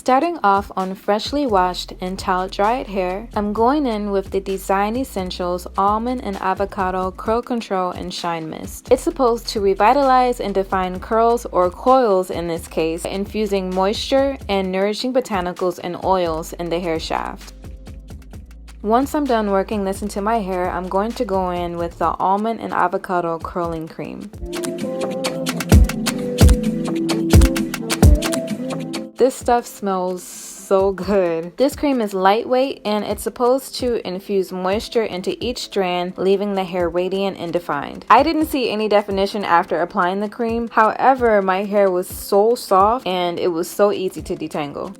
Starting off on freshly washed and towel dried hair, I'm going in with the Design Essentials Almond and Avocado Curl Control and Shine Mist. It's supposed to revitalize and define curls or coils in this case, infusing moisture and nourishing botanicals and oils in the hair shaft. Once I'm done working this into my hair, I'm going to go in with the Almond and Avocado Curling Cream. This stuff smells so good. This cream is lightweight and it's supposed to infuse moisture into each strand, leaving the hair radiant and defined. I didn't see any definition after applying the cream. However, my hair was so soft and it was so easy to detangle.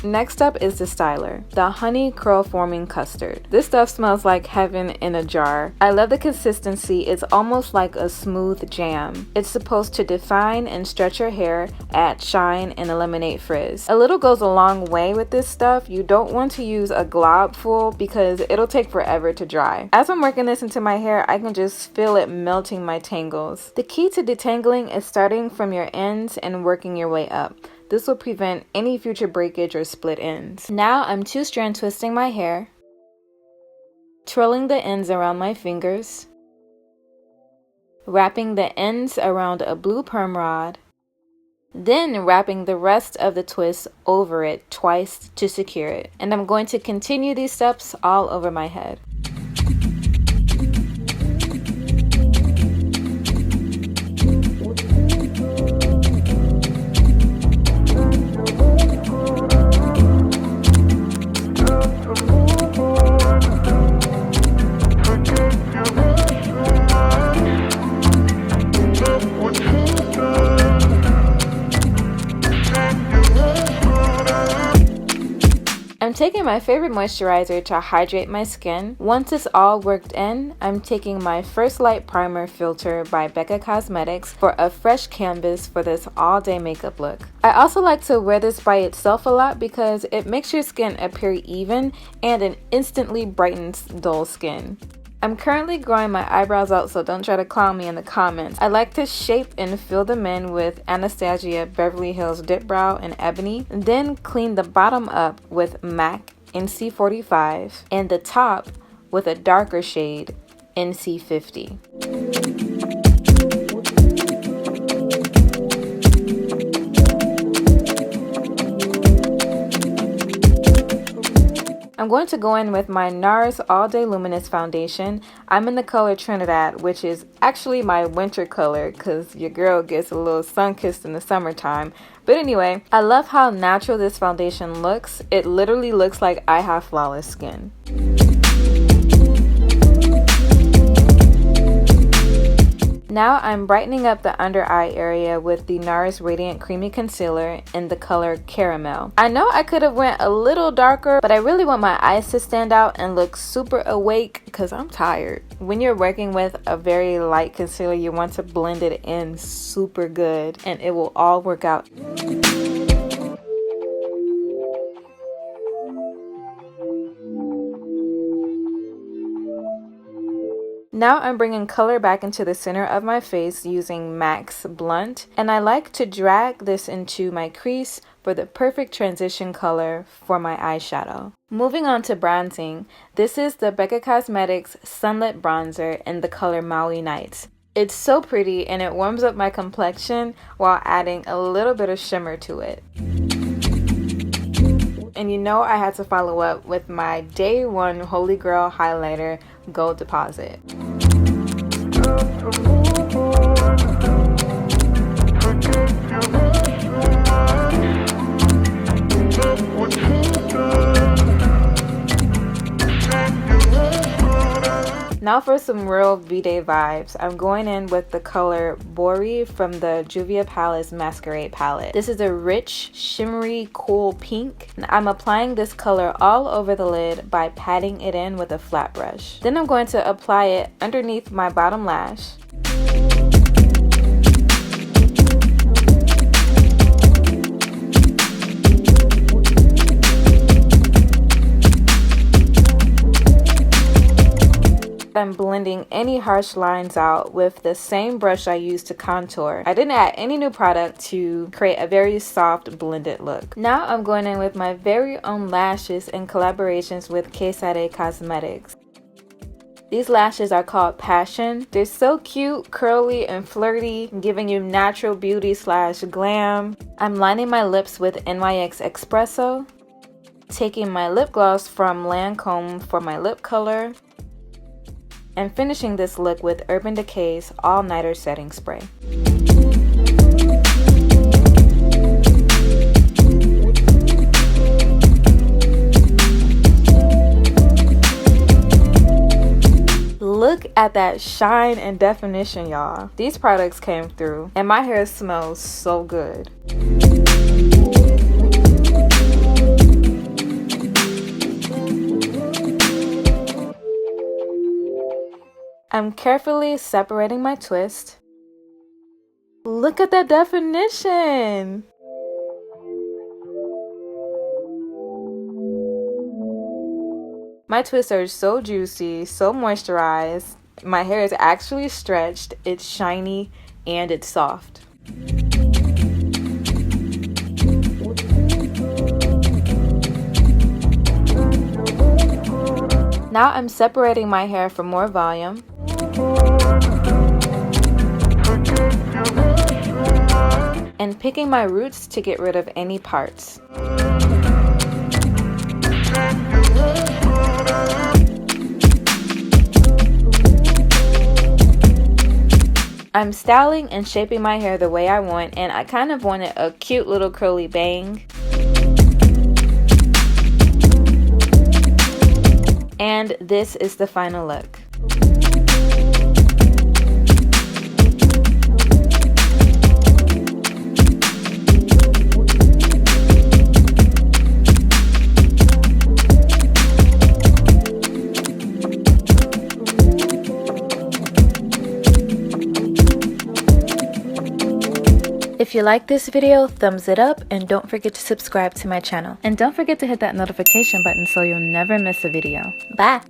Next up is the styler, the Honey Curl Forming Custard. This stuff smells like heaven in a jar. I love the consistency. It's almost like a smooth jam. It's supposed to define and stretch your hair, add shine, and eliminate frizz. A little goes a long way with this stuff. You don't want to use a glob full because it'll take forever to dry. As I'm working this into my hair, I can just feel it melting my tangles. The key to detangling is starting from your ends and working your way up. This will prevent any future breakage or split ends. Now I'm 2-strand twisting my hair, twirling the ends around my fingers, wrapping the ends around a blue perm rod, then wrapping the rest of the twist over it twice to secure it. And I'm going to continue these steps all over my head. I'm taking my favorite moisturizer to hydrate my skin. Once it's all worked in, I'm taking my First Light Primer Filter by Becca Cosmetics for a fresh canvas for this all-day makeup look. I also like to wear this by itself a lot because it makes your skin appear even and it instantly brightens dull skin. I'm currently growing my eyebrows out, so don't try to clown me in the comments. I like to shape and fill them in with Anastasia Beverly Hills Dip Brow in Ebony, then clean the bottom up with MAC NC45 and the top with a darker shade NC50. I'm going to go in with my Nars All Day Luminous Foundation. I'm in the color Trinidad, which is actually my winter color because your girl gets a little sun-kissed in the summertime. But anyway, I love how natural this foundation looks. It literally looks like I have flawless skin. Now I'm brightening up the under eye area with the Nars Radiant Creamy Concealer in the color Caramel. I know I could have went a little darker, but I really want my eyes to stand out and look super awake because I'm tired. When you're working with a very light concealer, you want to blend it in super good and it will all work out. Now I'm bringing color back into the center of my face using MAC's Blunt, and I like to drag this into my crease for the perfect transition color for my eyeshadow. Moving on to bronzing, this is the Becca Cosmetics Sunlit Bronzer in the color Maui Nights. It's so pretty and it warms up my complexion while adding a little bit of shimmer to it. And you know I had to follow up with my Day One Holy Grail highlighter, Gold Deposit. Now for some real V-Day vibes, I'm going in with the color Bori from the Juvia Palace Masquerade palette. This is a rich, shimmery, cool pink. And I'm applying this color all over the lid by patting it in with a flat brush. Then I'm going to apply it underneath my bottom lash. I'm blending any harsh lines out with the same brush I used to contour. I didn't add any new product to create a very soft blended look. Now I'm going in with my very own lashes in collaborations with Custard Cosmetics. These lashes are called Passion. They're so cute, curly, and flirty, giving you natural beauty / glam. I'm lining my lips with NYX Espresso, taking my lip gloss from Lancome for my lip color, and finishing this look with Urban Decay's All Nighter Setting Spray. Look at that shine and definition, y'all. These products came through, and my hair smells so good. I'm carefully separating my twist. Look at that definition! My twists are so juicy, so moisturized. My hair is actually stretched, it's shiny, and it's soft. Now I'm separating my hair for more volume. And picking my roots to get rid of any parts. I'm styling and shaping my hair the way I want, and I kind of wanted a cute little curly bang. And this is the final look. If you like this video, thumbs it up, and don't forget to subscribe to my channel. And don't forget to hit that notification button so you'll never miss a video. Bye!